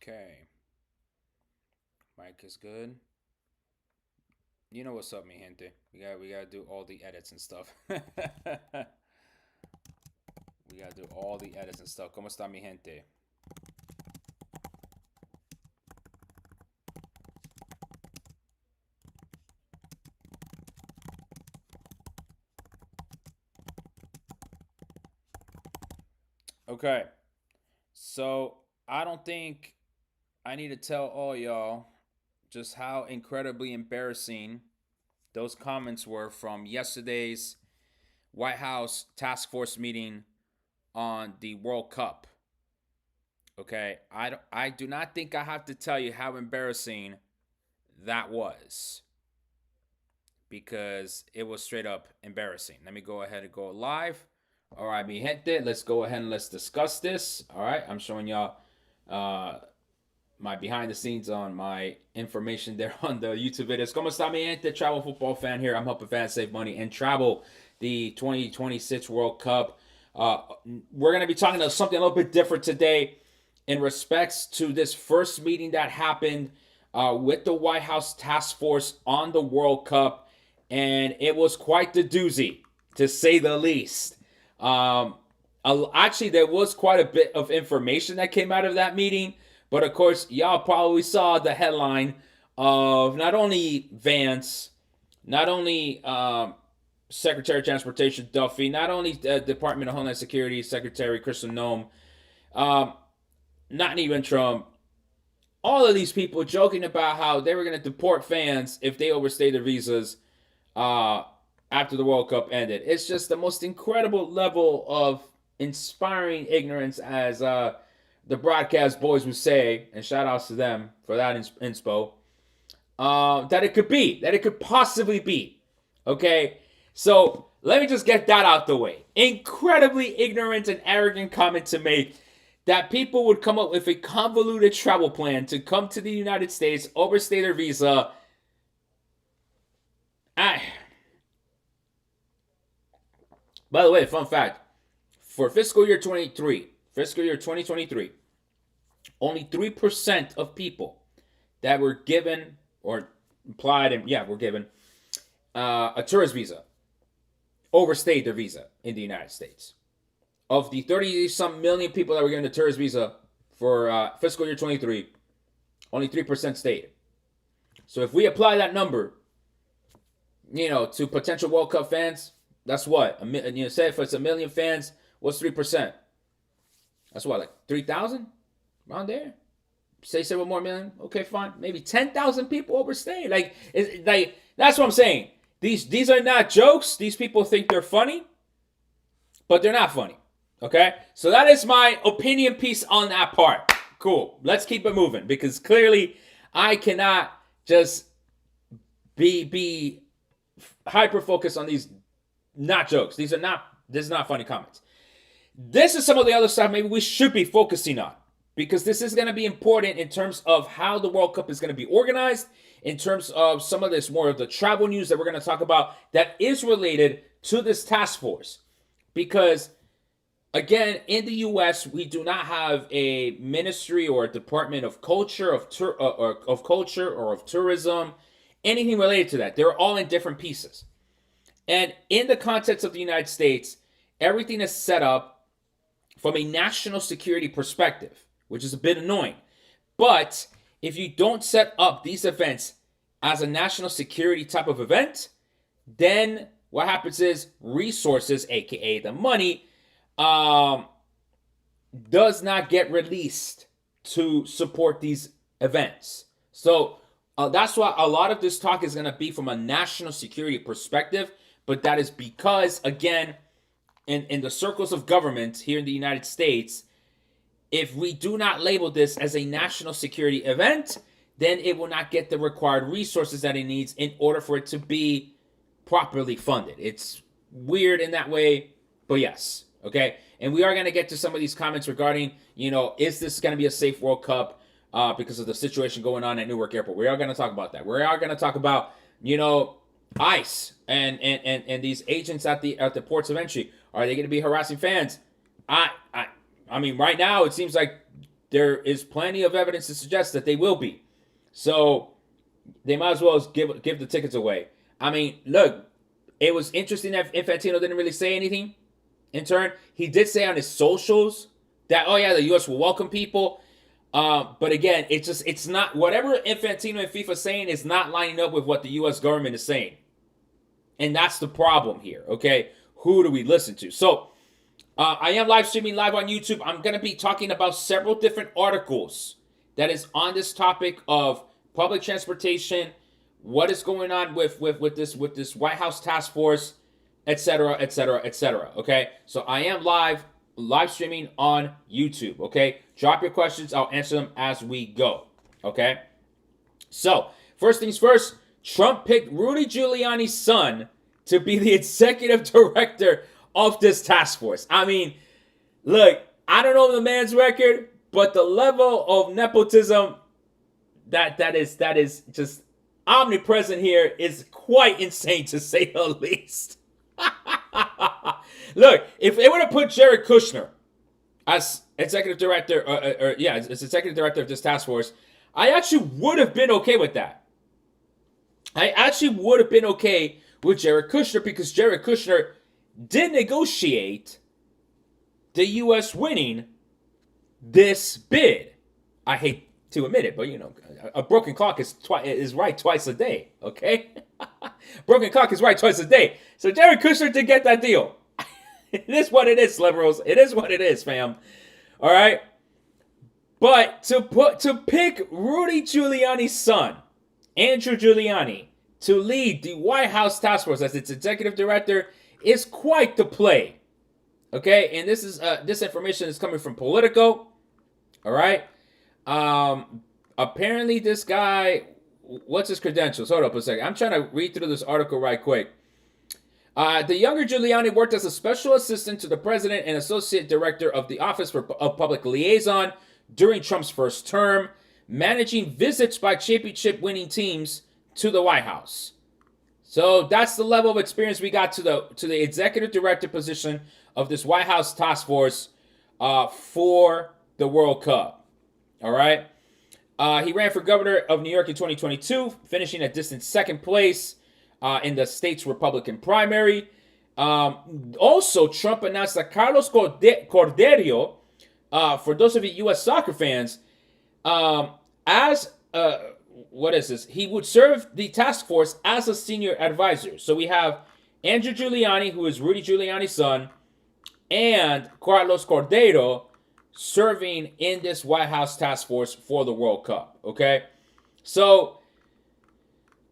Okay. Mic is good. You know what's up, mi gente. We gotta do all the edits and stuff. We gotta do all the edits and stuff. ¿Cómo está mi gente? Okay. So I don't think I need to tell all y'all just how incredibly embarrassing those comments were from yesterday's White House task force meeting on the World Cup. Okay, I do not think I have to tell you how embarrassing that was because it was straight up embarrassing. Let me go ahead and go live. All right, mi gente, let's go ahead and let's discuss this. All right, I'm showing y'all my behind the scenes on my information there on the YouTube videos. ¿Cómo está mi gente? Travel football fan here. I'm helping fans save money and travel the 2026 World Cup. We're going to be talking about something a little bit different today in respects to this first meeting that happened with the White House task force on the World Cup. And it was quite the doozy, to say the least. Actually, there was quite a bit of information that came out of that meeting. But of course, y'all probably saw the headline of not only Vance, not only Secretary of Transportation Duffy, not only Department of Homeland Security Secretary Kristen Noem, not even Trump. All of these people joking about how they were going to deport fans if they overstayed their visas after the World Cup ended. It's just the most incredible level of inspiring ignorance, as the broadcast boys would say, and shout outs to them for that inspo, that it could possibly be. Okay, so let me just get that out the way. Incredibly ignorant and arrogant comment to make, that people would come up with a convoluted travel plan to come to the United States, overstay their visa. By the way, fun fact, for fiscal year 2023, only 3% of people that were given or applied and were given a tourist visa overstayed their visa in the United States. Of the 30-some million people that were given a tourist visa for fiscal year 23, only 3% stayed. So if we apply that number, to potential World Cup fans, that's what? Say if it's a million fans, what's 3%? That's what, like 3,000? Around there? Say several more million? Okay, fine. Maybe 10,000 people overstayed. Like that's what I'm saying. These are not jokes. These people think they're funny, but they're not funny. Okay? So that is my opinion piece on that part. Cool. Let's keep it moving, because clearly I cannot just be hyper focused on these not jokes. This is not funny comments. This is some of the other stuff maybe we should be focusing on, because this is going to be important in terms of how the World Cup is going to be organized, in terms of some of this more of the travel news that we're going to talk about that is related to this task force. Because again, in the U.S., we do not have a ministry or a department of culture, of culture or of tourism, anything related to that. They're all in different pieces. And in the context of the United States, everything is set up from a national security perspective, which is a bit annoying. But if you don't set up these events as a national security type of event, then what happens is resources, aka the money, does not get released to support these events. So that's why a lot of this talk is going to be from a national security perspective. But that is because, again, in the circles of government here in the United States, if we do not label this as a national security event, then it will not get the required resources that it needs in order for it to be properly funded. It's weird in that way, but yes, okay? And we are going to get to some of these comments regarding, is this going to be a safe World Cup because of the situation going on at Newark Airport? We are going to talk about that. We are going to talk about, ICE and these agents at the ports of entry. Are they going to be harassing fans? I mean, right now it seems like there is plenty of evidence to suggest that they will be. So they might as well give the tickets away. I mean, look, it was interesting that Infantino didn't really say anything in turn. He did say on his socials that, oh yeah, the U.S. will welcome people. But again, it's not, whatever Infantino and FIFA saying is not lining up with what the U.S. government is saying. And that's the problem here, okay? Who do we listen to? So, I am live streaming live on YouTube. I'm going to be talking about several different articles that is on this topic of public transportation, what is going on with this White House task force, etc., etc., etc. Okay, so I am live streaming on YouTube. Okay, drop your questions. I'll answer them as we go. Okay, so first things first. Trump picked Rudy Giuliani's son to be the executive director of this task force. I mean, look, I don't know the man's record, but the level of nepotism that is just omnipresent here is quite insane, to say the least. Look, if they would have put Jared Kushner as executive director, as executive director of this task force, I actually would have been okay with that. I actually would have been okay with Jared Kushner, because Jared Kushner did negotiate the U.S. winning this bid. I hate to admit it, but you know, a broken clock is right twice a day, okay? Broken clock is right twice a day. So Jared Kushner did get that deal. It is what it is, liberals. It is what it is, fam. All right? But to pick Rudy Giuliani's son, Andrew Giuliani, to lead the White House task force as its executive director is quite the play. Okay? And this information is coming from Politico. All right? Apparently this guy, what's his credentials? Hold up a second. I'm trying to read through this article right quick. The younger Giuliani worked as a special assistant to the president and associate director of the Office of Public Liaison during Trump's first term, managing visits by championship-winning teams to the White House. So that's the level of experience we got to the executive director position of this White House task force for the World Cup. All right. He ran for governor of New York in 2022, finishing a distant second place in the state's Republican primary. Also, Trump announced that Carlos Cordeiro, for those of you U.S. soccer fans, what is this? He would serve the task force as a senior advisor. So we have Andrew Giuliani, who is Rudy Giuliani's son, and Carlos Cordeiro serving in this White House task force for the World Cup. Okay? So,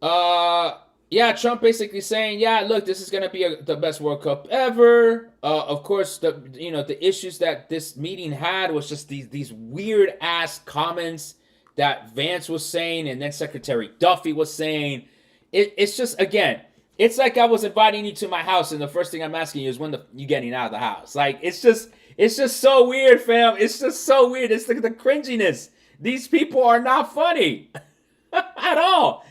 Trump basically saying, look, this is going to be the best World Cup ever. Of course, the issues that this meeting had was just these weird ass comments that Vance was saying, and then Secretary Duffy was saying. It's just, again, it's like I was inviting you to my house, and the first thing I'm asking you is when you getting out of the house. Like, it's just so weird, fam. It's just so weird. It's the cringiness. These people are not funny at all.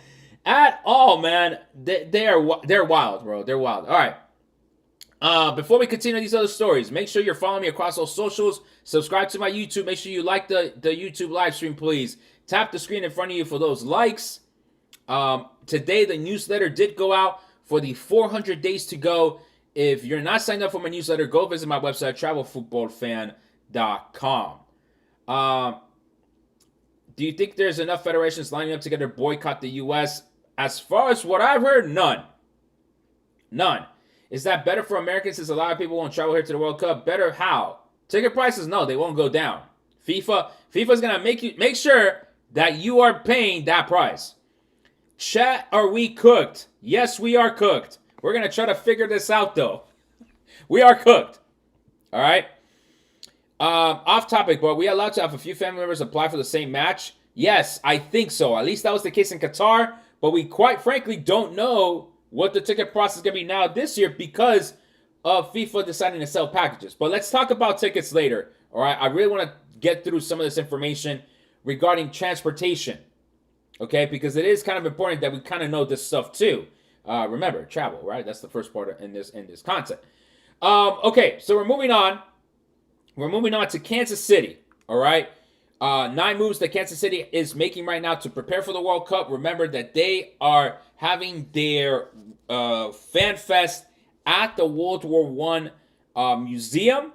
At all, man. They're wild, bro. They're wild. All right. Before we continue these other stories, make sure you're following me across all socials. Subscribe to my YouTube. Make sure you like the YouTube live stream, please. Tap the screen in front of you for those likes. Today, the newsletter did go out for the 400 days to go. If you're not signed up for my newsletter, go visit my website, travelfootballfan.com. Do you think there's enough federations lining up together to boycott the U.S.? As far as what I've heard, none. None. Is that better for Americans since a lot of people won't travel here to the World Cup? Better how? Ticket prices? No, they won't go down. FIFA's going to make sure that you are paying that price. Chat, are we cooked? Yes, we are cooked. We're going to try to figure this out, though. We are cooked. All right? Off topic, but we are allowed to have a few family members apply for the same match? Yes, I think so. At least that was the case in Qatar. But we quite frankly don't know what the ticket process is going to be now this year because of FIFA deciding to sell packages. But let's talk about tickets later. All right? I really want to get through some of this information regarding transportation. Okay? Because it is kind of important that we kind of know this stuff too. Remember, travel, right? That's the first part in this content. Okay, so we're moving on. We're moving on to Kansas City. All right? 9 moves that Kansas City is making right now to prepare for the World Cup. Remember that they are having their fan fest at the World War One museum.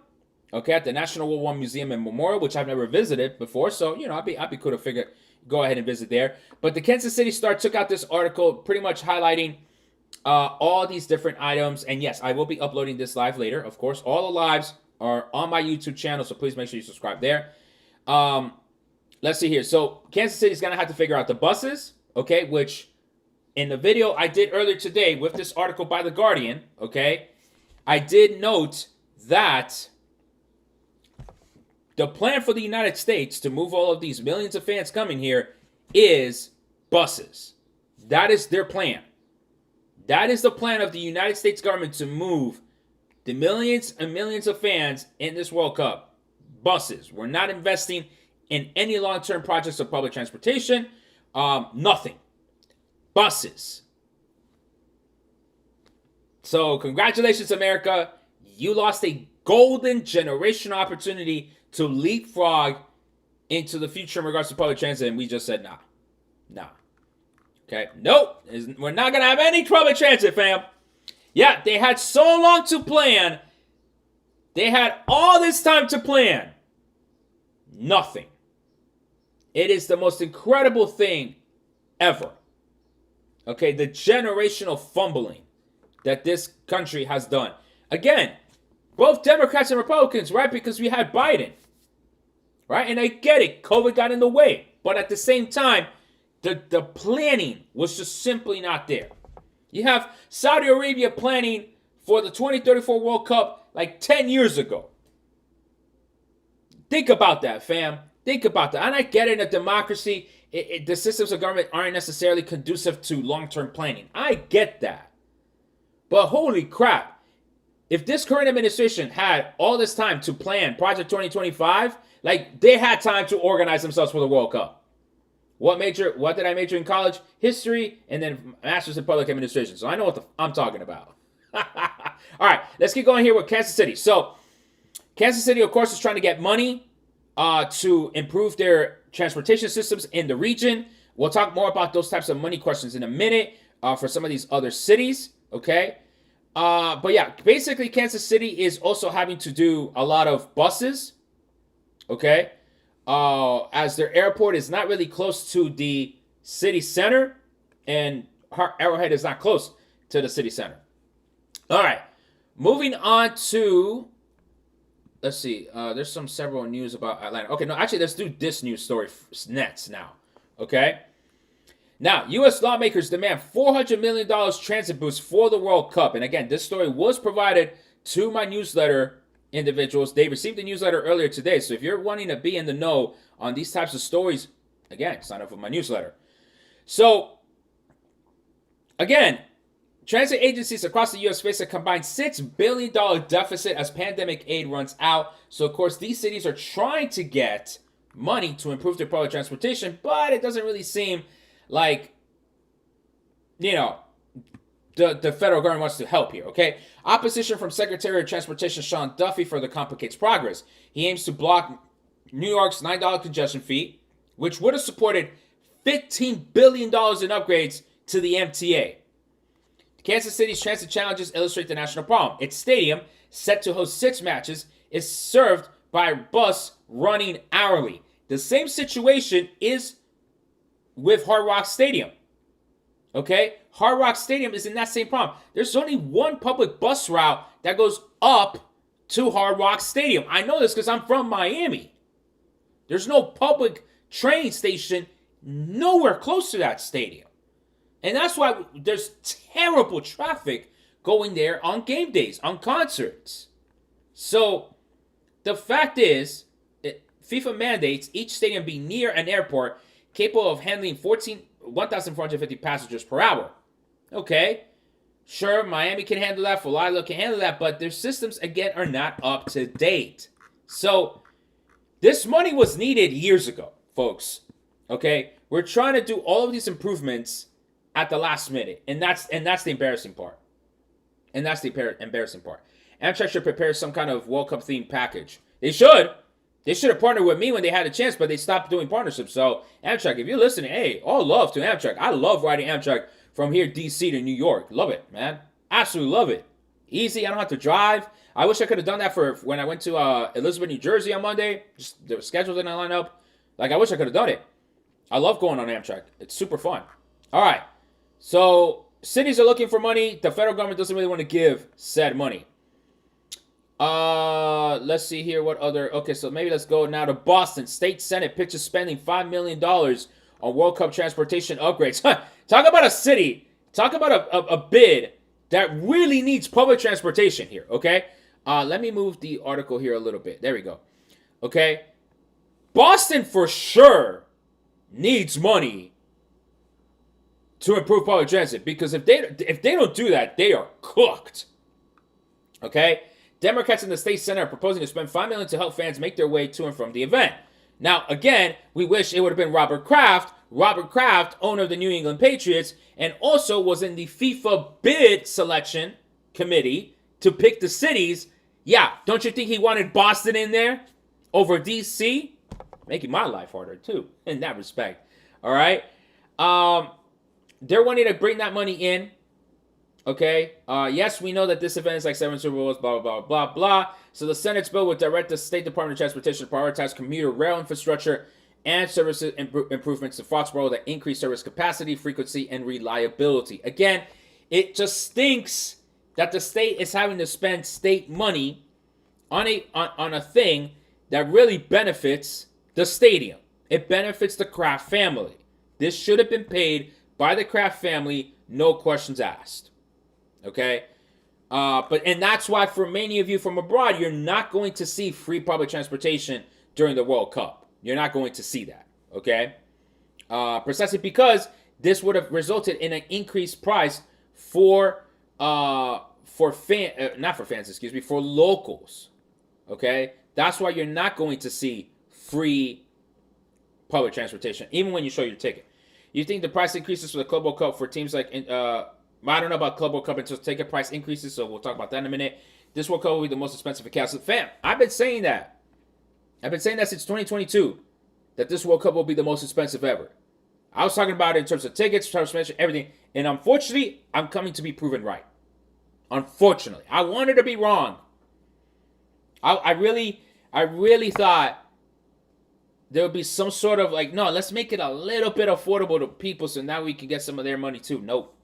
Okay, at the National World War Museum and Memorial, which I've never visited before. So I'd be cool to go ahead and visit there. But the Kansas City Star took out this article, pretty much highlighting all these different items. And yes, I will be uploading this live later. Of course, all the lives are on my YouTube channel, so please make sure you subscribe there. Let's see here. So Kansas City's gonna have to figure out the buses, okay, which in the video I did earlier today with this article by The Guardian, okay, I did note that the plan for the United States to move all of these millions of fans coming here is buses. That is their plan. That is the plan of the United States government to move the millions and millions of fans in this World Cup. Buses. We're not investing in any long-term projects of public transportation. Nothing. Buses. So congratulations, America. You lost a golden generational opportunity to leapfrog into the future in regards to public transit, and we just said nah. Okay, nope. We're not gonna have any public transit, fam. Yeah, they had so long to plan. They had all this time to plan. Nothing. It is the most incredible thing ever. Okay, the generational fumbling that this country has done. Again, both Democrats and Republicans, right? Because we had Biden, right? And I get it. COVID got in the way. But at the same time, the planning was just simply not there. You have Saudi Arabia planning for the 2034 World Cup like 10 years ago. Think about that, fam. Think about that. And I get it, in a democracy, the systems of government aren't necessarily conducive to long-term planning. I get that. But holy crap. If this current administration had all this time to plan Project 2025, like they had time to organize themselves for the World Cup. What did I major in college? History, and then master's in public administration. So I know what I'm talking about. All right, let's keep going here with Kansas City. So Kansas City, of course, is trying to get money to improve their transportation systems in the region. We'll talk more about those types of money questions in a minute for some of these other cities, okay? But yeah, basically Kansas City is also having to do a lot of buses, okay? As their airport is not really close to the city center, and Arrowhead is not close to the city center. All right, moving on to, let's see, there's several news about Atlanta. Okay, no, actually, let's do this news story next now, okay? Now, U.S. lawmakers demand $400 million transit boost for the World Cup. And again, this story was provided to my newsletter individuals. They received the newsletter earlier today. So if you're wanting to be in the know on these types of stories, again, sign up for my newsletter. So, again, transit agencies across the U.S. face a combined $6 billion deficit as pandemic aid runs out. So, of course, these cities are trying to get money to improve their public transportation, but it doesn't really seem like, the federal government wants to help here, okay? Opposition from Secretary of Transportation Sean Duffy further complicates progress. He aims to block New York's $9 congestion fee, which would have supported $15 billion in upgrades to the MTA. Kansas City's transit challenges illustrate the national problem. Its stadium, set to host 6 matches, is served by a bus running hourly. The same situation is with Hard Rock Stadium. Okay? Hard Rock Stadium is in that same problem. There's only one public bus route that goes up to Hard Rock Stadium. I know this because I'm from Miami. There's no public train station nowhere close to that stadium. And that's why there's terrible traffic going there on game days, on concerts. So the fact is, FIFA mandates each stadium be near an airport capable of handling 1,450 passengers per hour. Okay, sure, Miami can handle that, Fort Lauderdale can handle that, but their systems, again, are not up to date. So this money was needed years ago, folks. Okay, we're trying to do all of these improvements at the last minute, and that's the embarrassing part. Amtrak should prepare some kind of World Cup themed package. They should. They should have partnered with me when they had a chance, but they stopped doing partnerships. So, Amtrak, if you're listening, hey, all love to Amtrak. I love riding Amtrak from here, D.C. to New York. Love it, man. Absolutely love it. Easy. I don't have to drive. I wish I could have done that for when I went to Elizabeth, New Jersey on Monday. Just the schedule didn't line up. Like, I wish I could have done it. I love going on Amtrak. It's super fun. All right. So, cities are looking for money. The federal government doesn't really want to give said money. Let's see here what other. Okay, so maybe let's go now to Boston. State Senate pitches spending $5 million on World Cup transportation upgrades. Talk about a city. Talk about a bid that really needs public transportation here, okay? Let me move the article here a little bit. There we go. Okay? Boston for sure needs money to improve public transit because if they don't do that, they are cooked. Okay? Democrats in the state senate are proposing to spend $5 million to help fans make their way to and from the event. Now, again, we wish it would have been Robert Kraft. Robert Kraft, owner of the New England Patriots, and also was in the FIFA bid selection committee to pick the cities. Yeah, don't you think he wanted Boston in there over D.C.? Making my life harder, too, in that respect. All right? They're wanting to bring that money in. Okay, yes, we know that this event is like 7 Super Bowls, blah, blah, blah, blah, blah. So the Senate's bill would direct the State Department of Transportation to prioritize commuter rail infrastructure and service improvements to Foxborough that increase service capacity, frequency, and reliability. Again, it just stinks that the state is having to spend state money on a thing that really benefits the stadium. It benefits the Kraft family. This should have been paid by the Kraft family, no questions asked. Okay? And that's why for many of you from abroad, you're not going to see free public transportation during the World Cup. You're not going to see that. Okay? Precisely because this would have resulted in an increased price for locals. Okay? That's why you're not going to see free public transportation, even when you show your ticket. You think the price increases for the Club World Cup for teams like I don't know about Club World Cup until ticket price increases, so we'll talk about that in a minute. This World Cup will be the most expensive for Castle. Fam, I've been saying that. I've been saying that since 2022, that this World Cup will be the most expensive ever. I was talking about it in terms of tickets, transportation, everything, and unfortunately, I'm coming to be proven right. Unfortunately. I wanted to be wrong. I really thought there would be some sort of like, no, let's make it a little bit affordable to people so now we can get some of their money too. Nope.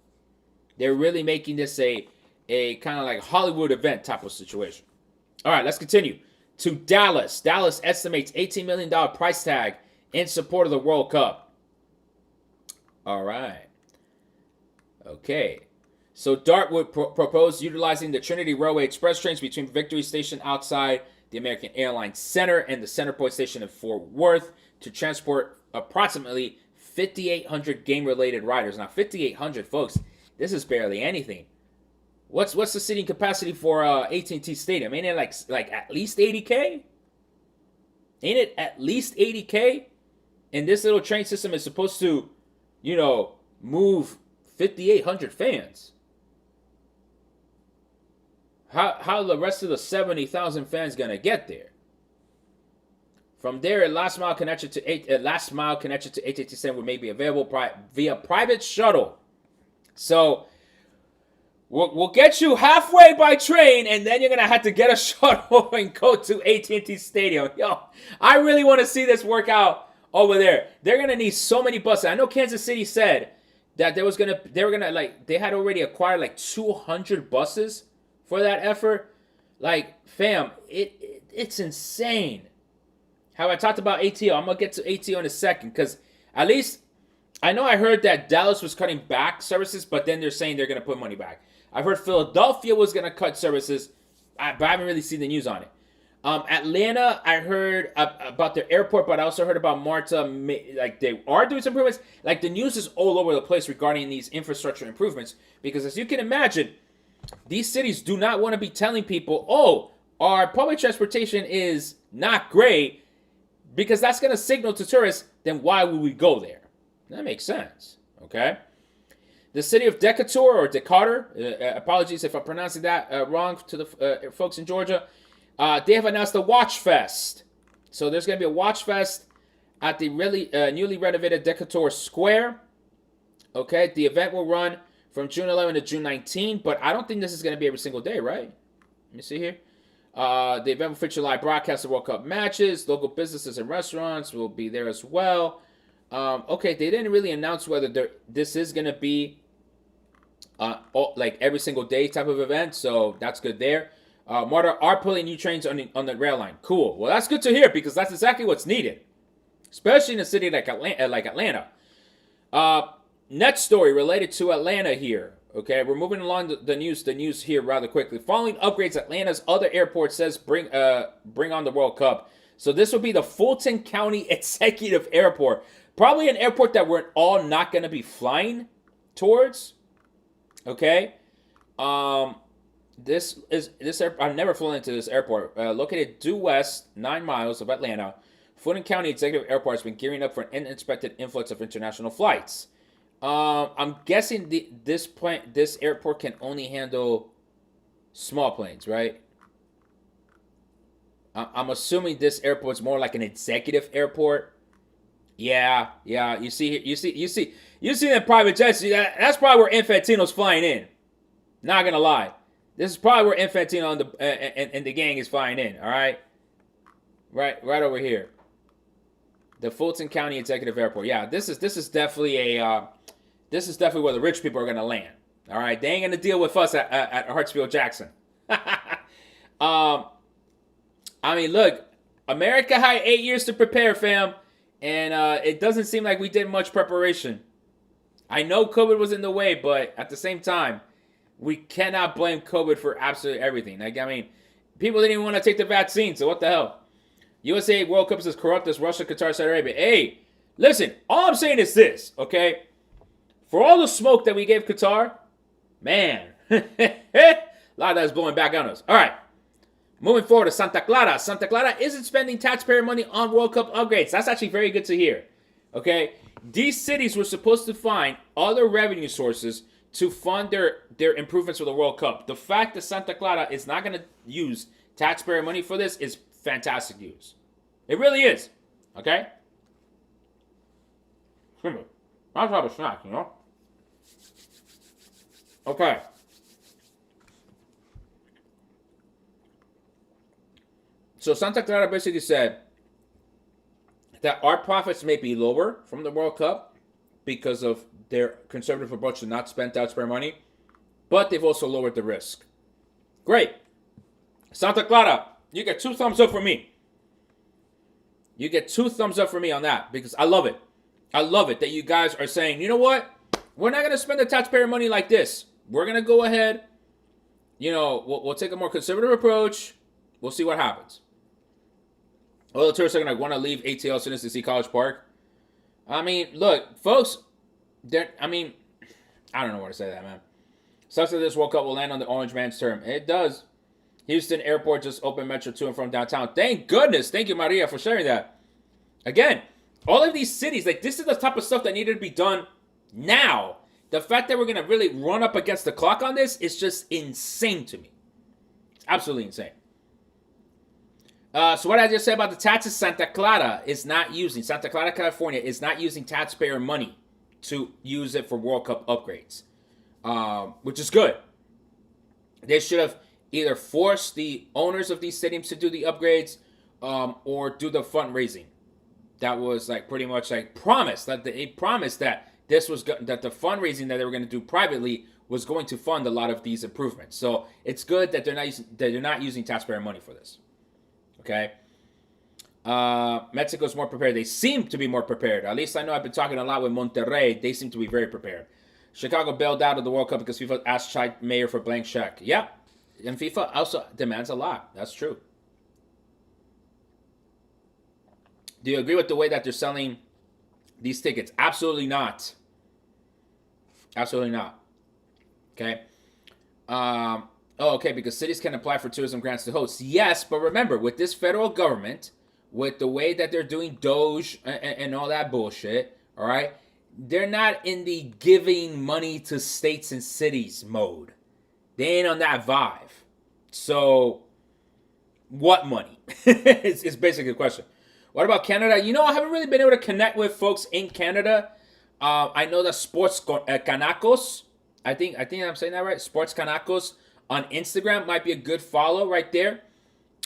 They're really making this a kind of like Hollywood event type of situation. All right, let's continue. To Dallas. Dallas estimates $18 million price tag in support of the World Cup. All right. Okay. So DART would propose utilizing the Trinity Railway Express trains between Victory Station outside the American Airlines Center and the Centerpoint Station in Fort Worth to transport approximately 5,800 game-related riders. Now, 5,800, folks, this is barely anything. What's the seating capacity for AT&T Stadium? Ain't it like at least 80K? Ain't it at least 80K? And this little train system is supposed to, move 5,800 fans. How the rest of the 70,000 fans gonna get there? From there, a last mile connection to AT&T Stadium may be available via private shuttle. So we'll get you halfway by train, and then you're gonna have to get a shuttle and go to AT&T Stadium. Yo, I really want to see this work out over there. They're gonna need so many buses. I know Kansas City said that they had already acquired like 200 buses for that effort. Like, fam, it's insane. How I talked about ATO. I'm gonna get to ATO in a second because at least I know I heard that Dallas was cutting back services, but then they're saying they're going to put money back. I've heard Philadelphia was going to cut services, but I haven't really seen the news on it. Atlanta, I heard about their airport, but I also heard about Marta, like they are doing some improvements. Like the news is all over the place regarding these infrastructure improvements because as you can imagine, these cities do not want to be telling people, oh, our public transportation is not great because that's going to signal to tourists, then why would we go there? That makes sense, okay? The city of Decatur, or Decatur, apologies if I'm pronouncing that wrong to the folks in Georgia, they have announced a Watch Fest. So there's going to be a watch fest at the really newly renovated Decatur Square. Okay, the event will run from June 11 to June 19, but I don't think this is going to be every single day, right? Let me see here. The event will feature live broadcasts of World Cup matches. Local businesses and restaurants will be there as well. Okay, they didn't really announce whether this is going to be like every single day type of event, so that's good there. MARTA are pulling new trains on the rail line. Cool. Well, that's good to hear because that's exactly what's needed, especially in a city like Atlanta. Next story related to Atlanta here. Okay, we're moving along the news here rather quickly. Following upgrades, Atlanta's other airport says bring on the World Cup. So this will be the Fulton County Executive Airport. Probably an airport that we're all not going to be flying towards. Okay. This I've never flown into this airport. Located due west 9 miles of Atlanta, Fulton County Executive Airport has been gearing up for an unexpected influx of international flights. I'm guessing this airport can only handle small planes, right? I'm assuming this airport's more like an executive airport. Yeah. You see the private jets. That's probably where Infantino's flying in. Not gonna lie, this is probably where Infantino and the gang is flying in. All right, right over here, the Fulton County Executive Airport. Yeah, this is definitely this is definitely where the rich people are gonna land. All right, they ain't gonna deal with us at Hartsfield Jackson. I mean, look, America had 8 years to prepare, fam, and it doesn't seem like we did much preparation. I know COVID was in the way, but at the same time, we cannot blame COVID for absolutely everything. Like, I mean, people didn't even want to take the vaccine, so what the hell? USA World Cup is as corrupt as Russia, Qatar, Saudi Arabia. Hey, listen, all I'm saying is this, okay? For all the smoke that we gave Qatar, man, a lot of that is blowing back on us. All right, moving forward to Santa Clara. Santa Clara isn't spending taxpayer money on World Cup upgrades. That's actually very good to hear, okay? These cities were supposed to find other revenue sources to fund their improvements for the World Cup. The fact that Santa Clara is not going to use taxpayer money for this is fantastic news. It really is. Okay? I'll have a snack, you know? Okay. So Santa Clara basically said that our profits may be lower from the World Cup because of their conservative approach to not spend taxpayer money, but they've also lowered the risk. Great. Santa Clara, you get 2 thumbs up for me. You get 2 thumbs up for me on that because I love it. I love it that you guys are saying, you know what? We're not going to spend the taxpayer money like this. We're going to go ahead. You know, we'll take a more conservative approach. We'll see what happens. All the tourists are going to want to leave ATL as soon as they see College Park. I mean, look, folks, I mean, I don't know where to say that, man. Sucks that this World Cup will land on the Orange Man's term. It does. Houston Airport just opened Metro to and from downtown. Thank goodness. Thank you, Maria, for sharing that. Again, all of these cities, like, this is the type of stuff that needed to be done now. The fact that we're going to really run up against the clock on this is just insane to me. It's absolutely insane. So what I just said about the taxes, Santa Clara, California, is not using taxpayer money to use it for World Cup upgrades, which is good. They should have either forced the owners of these stadiums to do the upgrades or do the fundraising. That was like pretty much like promised that they promised that that the fundraising that they were going to do privately was going to fund a lot of these improvements. So it's good that they're not using taxpayer money for this. Okay. Mexico's more prepared. They seem to be more prepared. At least I know I've been talking a lot with Monterrey. They seem to be very prepared. Chicago bailed out of the World Cup because FIFA asked Chai mayor for blank check. Yep. And FIFA also demands a lot. That's true. Do you agree with the way that they're selling these tickets? Absolutely not. Absolutely not. Okay. Okay, because cities can apply for tourism grants to host. Yes, but remember, with this federal government, with the way that they're doing Doge and all that bullshit, all right, they're not in the giving money to states and cities mode. They ain't on that vibe. So, what money? It's basically the question. What about Canada? You know, I haven't really been able to connect with folks in Canada. I know that Sports Canacos. I think I'm saying that right. Sports Canacos on Instagram might be a good follow right there.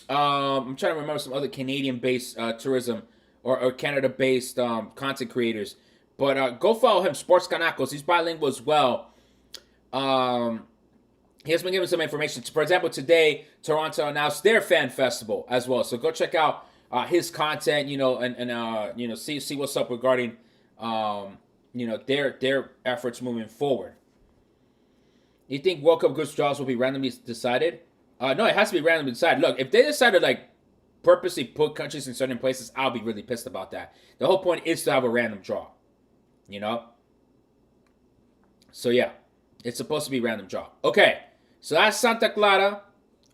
I'm trying to remember some other Canadian-based tourism or Canada-based content creators. But go follow him, Sports Canacos. He's bilingual as well. He has been giving some information. For example, today, Toronto announced their fan festival as well. So go check out his content, and see what's up regarding, their efforts moving forward. You think World Cup group draws will be randomly decided? No, it has to be randomly decided. Look, if they decide to purposely put countries in certain places, I'll be really pissed about that. The whole point is to have a random draw, So yeah, it's supposed to be random draw. Okay, so that's Santa Clara.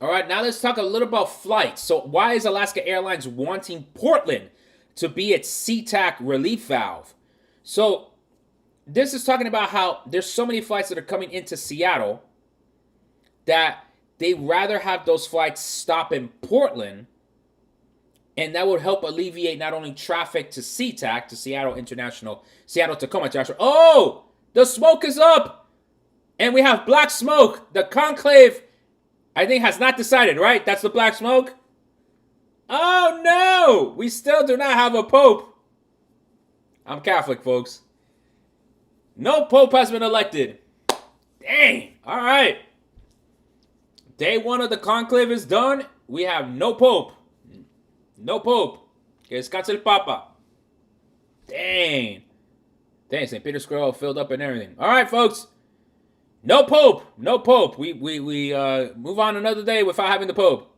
All right, now let's talk a little about flights. So why is Alaska Airlines wanting Portland to be its SeaTac relief valve? So this is talking about how there's so many flights that are coming into Seattle that they rather have those flights stop in Portland, and that would help alleviate not only traffic to SeaTac, to Seattle Tacoma International. Oh, the smoke is up, and we have black smoke. The conclave, I think, has not decided, right? That's the black smoke? Oh, no! We still do not have a pope. I'm Catholic, folks. No pope has been elected. Dang. All right. Day one of the conclave is done. We have no pope. No pope. Que descanse el Papa. Dang. St. Peter's Square filled up and everything. All right, folks. No pope. No pope. We move on another day without having the pope.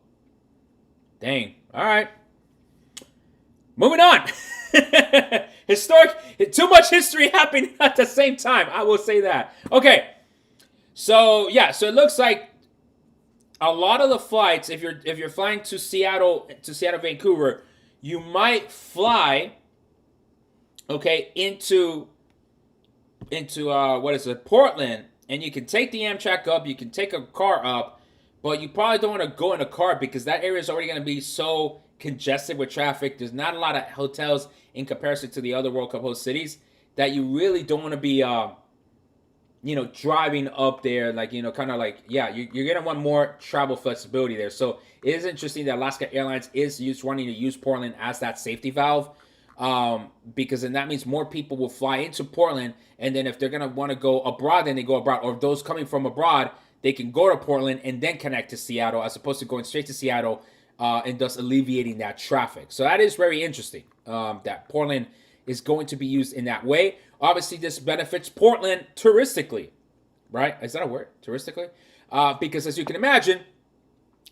Dang. All right. Moving on. Too much history happening at the same time. I will say that. Okay. So it looks like a lot of the flights, if you're flying to Seattle, Vancouver, you might fly, into Portland, and you can take the Amtrak up, you can take a car up, but you probably don't want to go in a car because that area is already going to be so congested with traffic. There's not a lot of hotels in comparison to the other World Cup host cities that you really don't want to be driving up there, you're going to want more travel flexibility there. So it is interesting that Alaska Airlines is wanting to use Portland as that safety valve, because then that means more people will fly into Portland, and then if they're going to want to go abroad, then they go abroad, or those coming from abroad, they can go to Portland and then connect to Seattle, as opposed to going straight to Seattle, and thus alleviating that traffic. So that is very interesting, that Portland is going to be used in that way. Obviously, this benefits Portland touristically, right? Is that a word? Touristically? Because as you can imagine,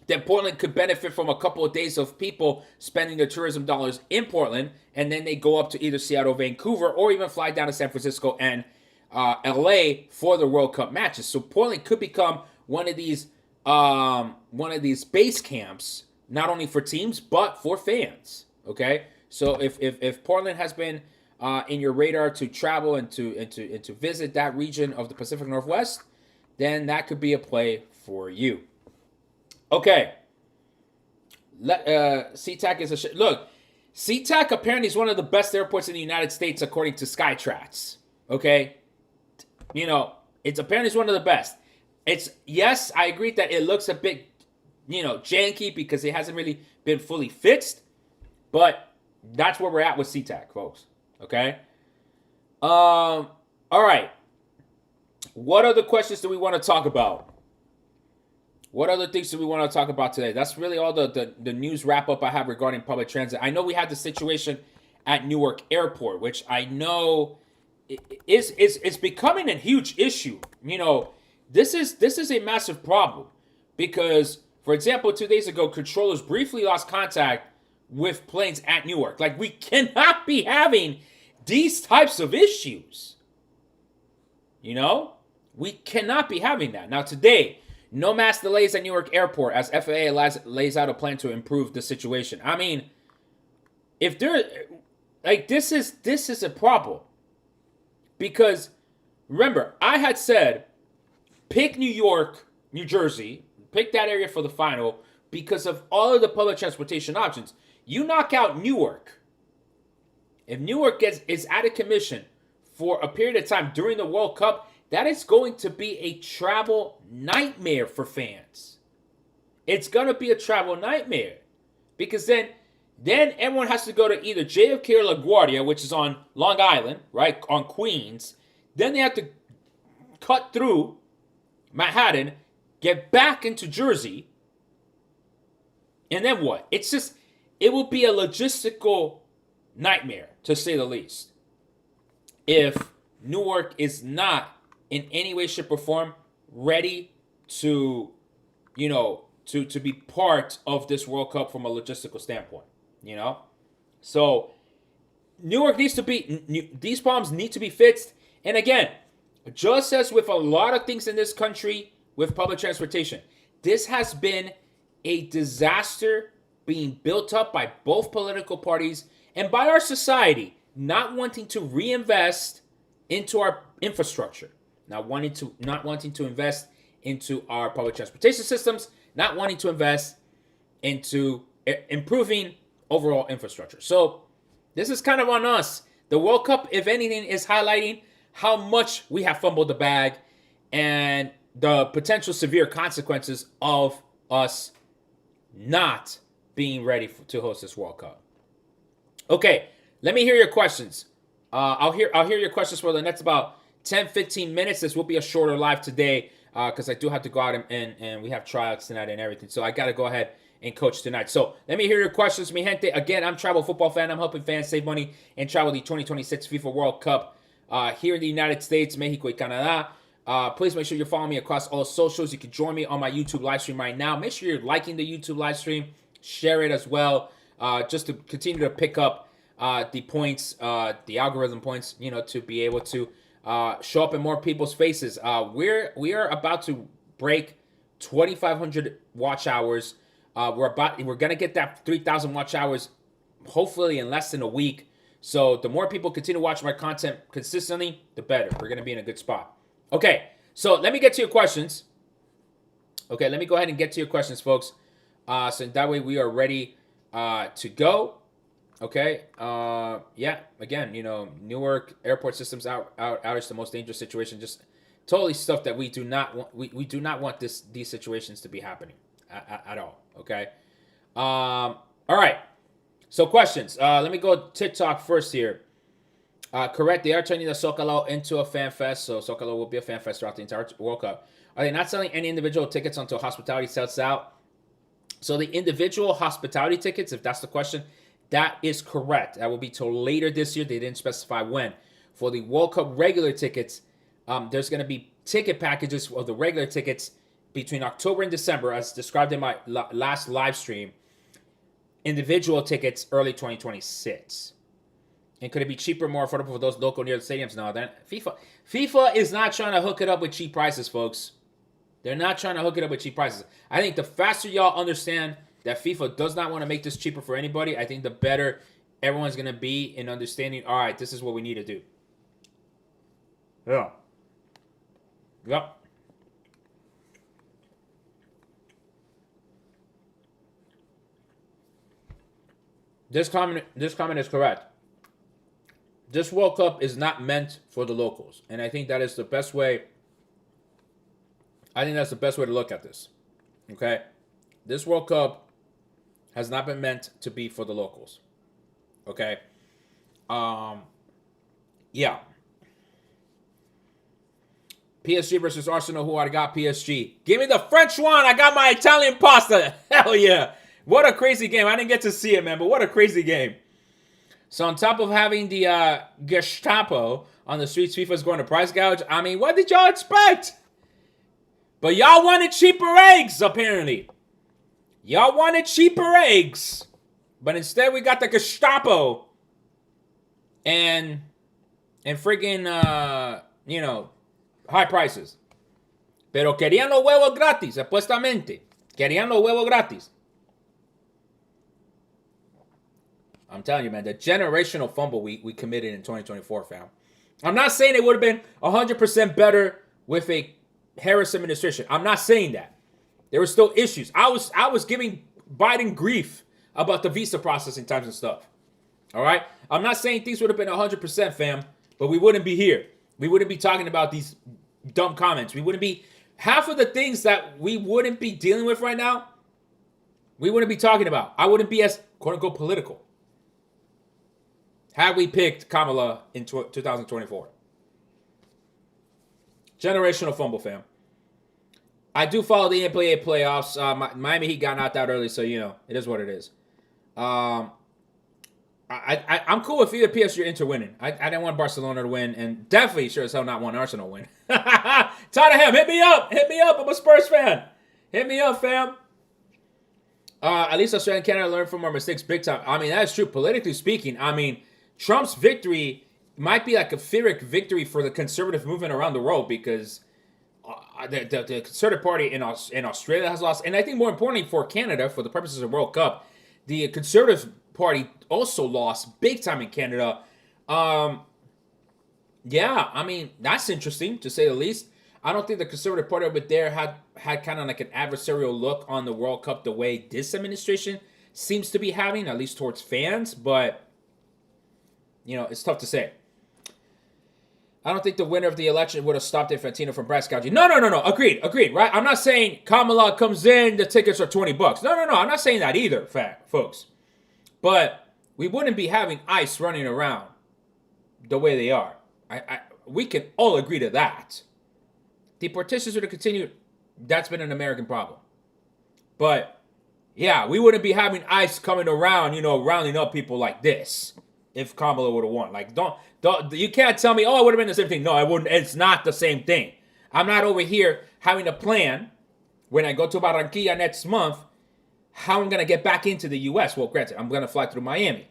then Portland could benefit from a couple of days of people spending their tourism dollars in Portland, and then they go up to either Seattle, Vancouver, or even fly down to San Francisco and LA for the World Cup matches. So Portland could become one of these base camps, not only for teams but for fans. Okay, so if Portland has been in your radar to travel and to visit that region of the Pacific Northwest, then that could be a play for you. Okay. SeaTac is look. SeaTac apparently is one of the best airports in the United States according to Skytrax. Okay, it's apparently one of the best. Yes, I agree that it looks a bit, janky because it hasn't really been fully fixed, but that's where we're at with SeaTac, folks. Okay. All right. What other questions do we want to talk about? What other things do we want to talk about today? That's really all the news wrap-up I have regarding public transit. I know we had the situation at Newark Airport, which I know is becoming a huge issue. This is a massive problem because, for example, 2 days ago, controllers briefly lost contact with planes at Newark. We cannot be having these types of issues. We cannot be having that. Now, today, no mass delays at Newark Airport as FAA lays out a plan to improve the situation. I mean, if there, this is a problem. Because, remember, I had said, pick New York, New Jersey, pick that area for the final because of all of the public transportation options. You knock out Newark, If Newark is out of commission for a period of time during the World Cup, that is going to be a travel nightmare for fans. It's going to be a travel nightmare because then everyone has to go to either JFK or LaGuardia, which is on Long Island, right, on Queens. Then they have to cut through Manhattan, get back into Jersey, and then what? It will be a logistical nightmare, to say the least, if Newark is not in any way, shape, or form ready to, to be part of this World Cup from a logistical standpoint, So Newark needs to be, these problems need to be fixed. And again, just as with a lot of things in this country with public transportation, this has been a disaster being built up by both political parties and by our society not wanting to reinvest into our infrastructure, not wanting to invest into our public transportation systems, not wanting to invest into improving overall infrastructure. So this is kind of on us. The World Cup, if anything, is highlighting how much we have fumbled the bag and the potential severe consequences of us not being ready to host this World Cup. Okay, let me hear your questions. I'll hear your questions for the next about 10-15 minutes. This will be a shorter live today because I do have to go out and we have tryouts tonight and everything. So I got to go ahead and coach tonight. So let me hear your questions, mi gente. Again, I'm Travel Football Fan. I'm helping fans save money and travel the 2026 FIFA World Cup here in the United States, Mexico, and Canada. Please make sure you're following me across all socials. You can join me on my YouTube live stream right now. Make sure you're liking the YouTube live stream. Share it as well, just to continue to pick up the points, the algorithm points, to be able to show up in more people's faces. We are about to break 2,500 watch hours. We're gonna get that 3,000 watch hours, hopefully in less than a week. So the more people continue to watch my content consistently, the better. We're gonna be in a good spot. Okay, so let me get to your questions. Okay, let me go ahead and get to your questions, folks. So that way we are ready to go. Okay. Yeah. Again, Newark airport systems outage, the most dangerous situation. Just totally stuff that we do not want. We do not want these situations to be happening at all. Okay. All right. So questions. Let me go TikTok first here. Correct. They are turning the Zocalo into a fan fest, so Zocalo will be a fan fest throughout the entire World Cup. Are they not selling any individual tickets until hospitality sells out? So the individual hospitality tickets, if that's the question, that is correct. That will be till later this year. They didn't specify when. For the World Cup regular tickets, there's going to be ticket packages for the regular tickets between October and December, as described in my last live stream. Individual tickets early 2026. And could it be cheaper, more affordable for those local near the stadiums? No, then FIFA is not trying to hook it up with cheap prices, folks. They're not trying to hook it up with cheap prices. I think the faster y'all understand that FIFA does not want to make this cheaper for anybody, I think the better everyone's going to be in understanding, all right, this is what we need to do. Yeah. Yep. This comment is correct. This World Cup is not meant for the locals. And I think that is the best way. I think that's the best way to look at this. Okay? This World Cup has not been meant to be for the locals. Okay? Yeah. PSG versus Arsenal. Who I got? PSG. Give me the French one. I got my Italian pasta. Hell yeah. What a crazy game. I didn't get to see it, man, but what a crazy game. So on top of having the Gestapo on the streets, FIFA's going to price gouge. I mean, what did y'all expect? But y'all wanted cheaper eggs, apparently. Y'all wanted cheaper eggs. But instead, we got the Gestapo. And freaking, high prices. Pero querían los huevos gratis, supuestamente. Querían los huevos gratis. I'm telling you, man, the generational fumble we committed in 2024, fam. I'm not saying it would have been 100% better with a Harris administration. I'm not saying that. There were still issues. I was giving Biden grief about the visa processing times and stuff. All right? I'm not saying things would have been 100%, fam, but we wouldn't be here. We wouldn't be talking about these dumb comments. We wouldn't be half of the things that we wouldn't be dealing with right now. We wouldn't be talking about. I wouldn't be as quote unquote political had we picked Kamala in 2024. Generational fumble, fam. I do follow the NBA playoffs. Miami Heat got knocked out early, so you know it is what it is. I'm cool with either PSG or Inter winning. I didn't want Barcelona to win, and definitely sure as hell not want Arsenal to win. Tottenham, hit me up. Hit me up. I'm a Spurs fan. Hit me up, fam. At least Australia and Canada learned from our mistakes big time. I mean, that's true. Politically speaking, I mean, Trump's victory might be like a Pyrrhic victory for the conservative movement around the world because the Conservative Party in Australia has lost. And I think more importantly for Canada, for the purposes of World Cup, the Conservative Party also lost big time in Canada. Yeah, I mean, that's interesting to say the least. I don't think the Conservative Party over there had kind of like an adversarial look on the World Cup the way this administration seems to be having, at least towards fans. But, you know, it's tough to say. I don't think the winner of the election would have stopped Infantino from price gouging. No. Agreed, right? I'm not saying Kamala comes in, the tickets are $20. No. I'm not saying that either, folks. But we wouldn't be having ICE running around the way they are. We can all agree to that. Deportations would have continued. That's been an American problem. But, yeah, we wouldn't be having ICE coming around, you know, rounding up people like this if Kamala would have won. Like, don't you can't tell me, oh, it would have been the same thing. No, I wouldn't. It's not the same thing. I'm not over here having a plan when I go to Barranquilla next month how I'm going to get back into the U.S. Well, granted, I'm going to fly through Miami.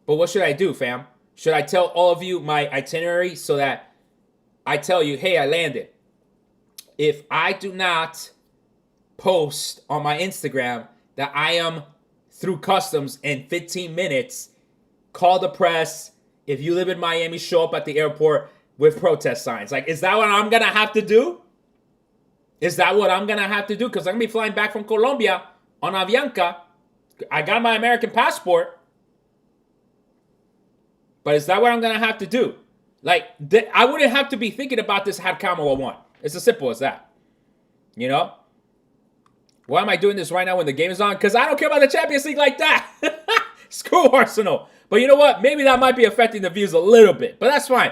But what should I do, fam? Should I tell all of you my itinerary so that I tell you, hey, I landed? If I do not post on my Instagram that I am through customs in 15 minutes, call the press. If you live in Miami, show up at the airport with protest signs. Like, is that what I'm going to have to do? Is that what I'm going to have to do? Because I'm going to be flying back from Colombia on Avianca. I got my American passport. But is that what I'm going to have to do? Like, I wouldn't have to be thinking about this had Kamala won. It's as simple as that. You know? Why am I doing this right now when the game is on? Because I don't care about the Champions League like that. Screw Arsenal. But you know what? Maybe that might be affecting the views a little bit. But that's fine.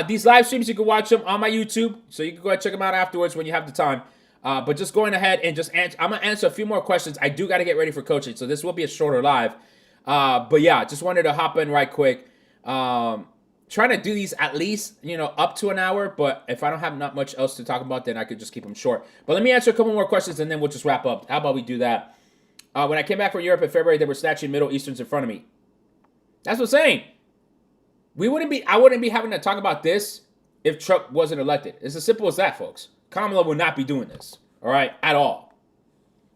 These live streams, you can watch them on my YouTube. So you can go ahead and check them out afterwards when you have the time. But just going ahead and just answer. I'm going to answer a few more questions. I do got to get ready for coaching. So this will be a shorter live. But yeah, just wanted to hop in right quick. Trying to do these at least, you know, up to an hour. But if I don't have not much else to talk about, then I could just keep them short. But let me answer a couple more questions and then we'll just wrap up. How about we do that? When I came back from Europe in February, they were snatching Middle Easterns in front of me. That's what I'm saying. I wouldn't be having to talk about this if Trump wasn't elected. It's as simple as that, folks. Kamala will not be doing this. All right? At all.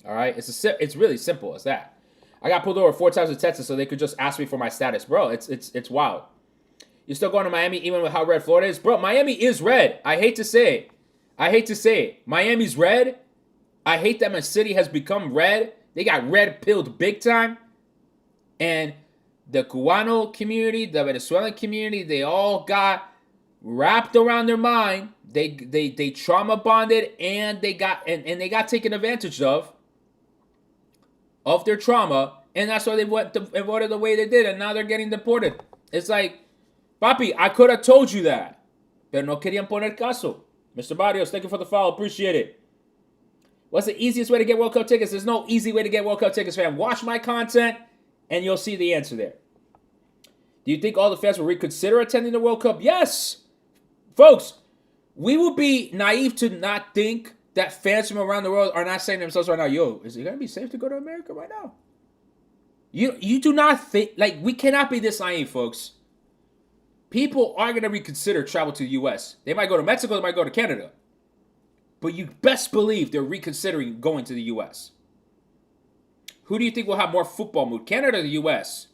All right? It's really simple as that. I got pulled over 4 times in Texas so they could just ask me for my status. Bro, it's wild. You still going to Miami even with how red Florida is? Bro, Miami is red. I hate to say it. Miami's red. I hate that my city has become red. They got red-pilled big time. And the Cubano community, the Venezuelan community, they all got wrapped around their mind. They trauma bonded and they got taken advantage of their trauma. And that's why they voted the way they did. And now they're getting deported. It's like, Papi, I could have told you that. Pero no querían poner caso. Mr. Barrios, thank you for the follow. Appreciate it. What's the easiest way to get World Cup tickets? There's no easy way to get World Cup tickets, fam. Watch my content, and you'll see the answer there. Do you think all the fans will reconsider attending the World Cup? Yes. Folks, we will be naive to not think that fans from around the world are not saying to themselves right now, yo, is it going to be safe to go to America right now? You do not think, like, we cannot be this naive, folks. People are going to reconsider travel to the U.S. They might go to Mexico, they might go to Canada. But you best believe they're reconsidering going to the U.S. Who do you think will have more football mood, Canada or the U.S.?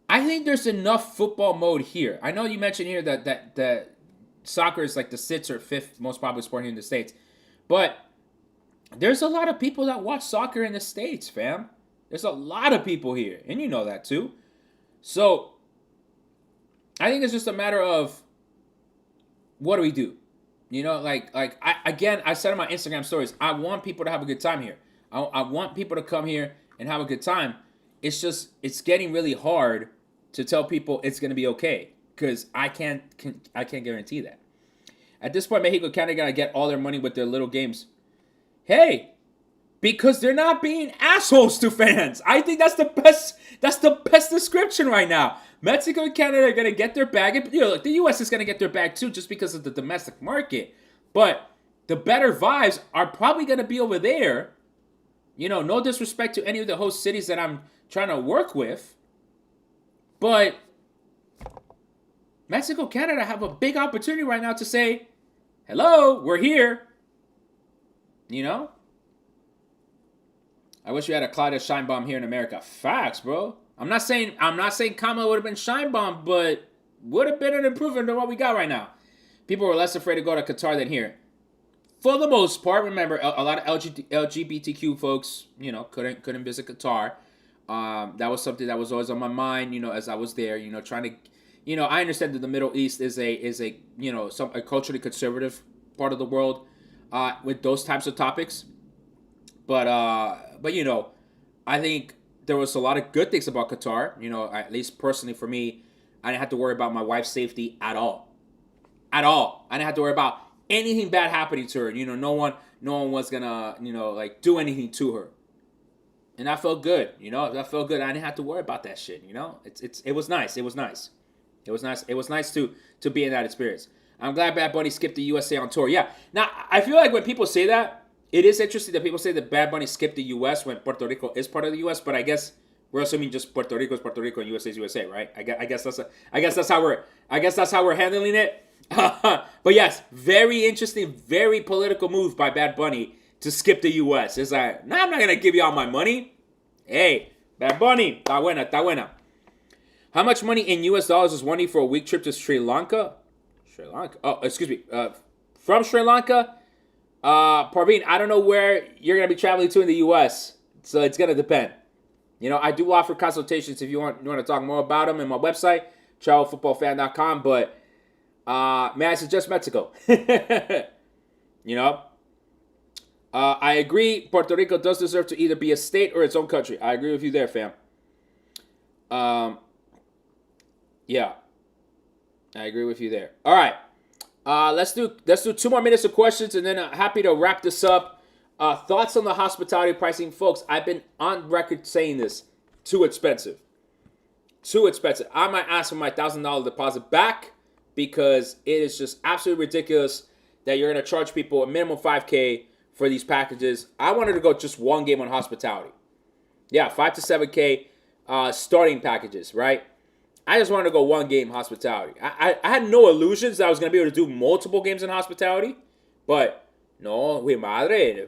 I think there's enough football mode here. I know you mentioned here that soccer is like the 6th or 5th most popular sport here in the States. But there's a lot of people that watch soccer in the States, fam. There's a lot of people here, and you know that too. So I think it's just a matter of what do we do? You know, I said in my Instagram stories, I want people to have a good time here. I want people to come here and have a good time. It's getting really hard to tell people it's going to be okay because I can't guarantee that. At this point, Mexico kind of got to get all their money with their little games. Hey, because they're not being assholes to fans. I think that's the best. That's the best description right now. Mexico and Canada are gonna get their bag. You know, look, the U.S. is gonna get their bag too, just because of the domestic market. But the better vibes are probably gonna be over there. You know, no disrespect to any of the host cities that I'm trying to work with, but Mexico, Canada have a big opportunity right now to say, "Hello, we're here." You know. I wish we had a Claudia Scheinbaum here in America. Facts, bro. I'm not saying Kamala would have been Scheinbaum, but would have been an improvement than what we got right now. People were less afraid to go to Qatar than here. For the most part, remember, a lot of LGBTQ folks, you know, couldn't visit Qatar. That was something that was always on my mind, you know, as I was there, you know, trying to, you know, I understand that the Middle East is a you know, a culturally conservative part of the world with those types of topics. But you know, I think there was a lot of good things about Qatar. You know, at least personally for me, I didn't have to worry about my wife's safety at all. At all. I didn't have to worry about anything bad happening to her. You know, no one was gonna, you know, like do anything to her. And that felt good. You know, that felt good. I didn't have to worry about that shit. You know, it was nice. It was nice. It was nice. It was nice to be in that experience. I'm glad Bad Bunny skipped the USA on tour. Yeah. Now I feel like when people say that, it is interesting that people say that Bad Bunny skipped the U.S. when Puerto Rico is part of the U.S., but I guess we're assuming just Puerto Rico is Puerto Rico and USA is USA, right? I guess that's how we're handling it. But yes, very interesting, very political move by Bad Bunny to skip the U.S. It's like, nah, I'm not gonna give you all my money. Hey, Bad Bunny, ta buena. How much money in U.S. dollars is one need for a week trip to Sri Lanka? Sri Lanka. Oh, excuse me. From Sri Lanka. Parveen, I don't know where you're going to be traveling to in the U.S., so it's going to depend. You know, I do offer consultations if you want to talk more about them in my website, travelfootballfan.com, but may I suggest Mexico? You know? I agree, Puerto Rico does deserve to either be a state or its own country. I agree with you there, fam. Yeah. I agree with you there. All right. Let's do 2 more minutes of questions, and then happy to wrap this up. Thoughts on the hospitality pricing, folks? I've been on record saying this: too expensive, too expensive. I might ask for my $1,000 deposit back because it is just absolutely ridiculous that you're gonna charge people a minimum $5K for these packages. I wanted to go just one game on hospitality. Yeah, $5 to $7K starting packages, right? I just wanted to go one game hospitality. I had no illusions that I was going to be able to do multiple games in hospitality. But, no, mi madre.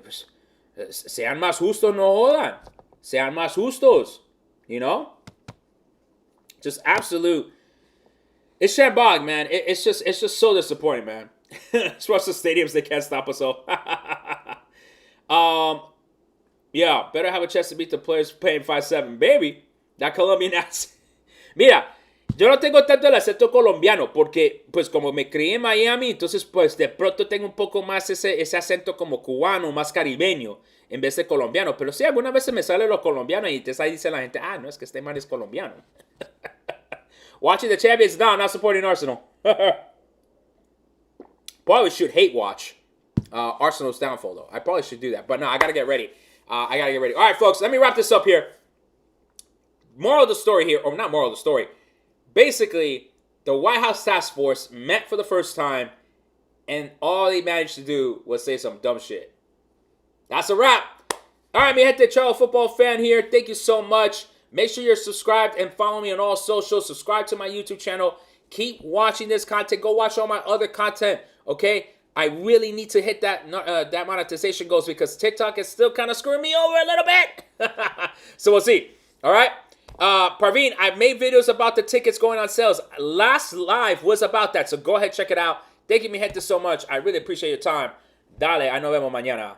Sean más justos, no jodan. Sean más justos. You know? Just absolute. It's shambolic, man. It's just so disappointing, man. Let's watch the stadiums. They can't stop us all. Yeah, better have a chance to beat the players paying 5-7. Baby, that Colombian ass. Mira, yo no tengo tanto el acento colombiano porque, pues, como me crié en Miami, entonces, pues, de pronto tengo un poco más ese acento como cubano, más caribeño, en vez de colombiano. Pero sí, algunas veces me sale los colombianos y entonces ahí dice la gente, no, es que este man es colombiano. Watching the champions? No, not supporting Arsenal. Probably should hate watch Arsenal's downfall, though. I probably should do that. But no, I got to get ready. All right, folks, let me wrap this up here. Moral of the story here, or not moral of the story. Basically, the White House task force met for the first time, and all they managed to do was say some dumb shit. That's a wrap. All right, mi gente, Charlo Football Fan here. Thank you so much. Make sure you're subscribed and follow me on all socials. Subscribe to my YouTube channel. Keep watching this content. Go watch all my other content, okay? I really need to hit that monetization goals because TikTok is still kind of screwing me over a little bit. So we'll see. All right? Parveen, I made videos about the tickets going on sales. Last live was about that, so go ahead, check it out. Thank you, mi gente, so much. I really appreciate your time. Dale, nos vemos mañana.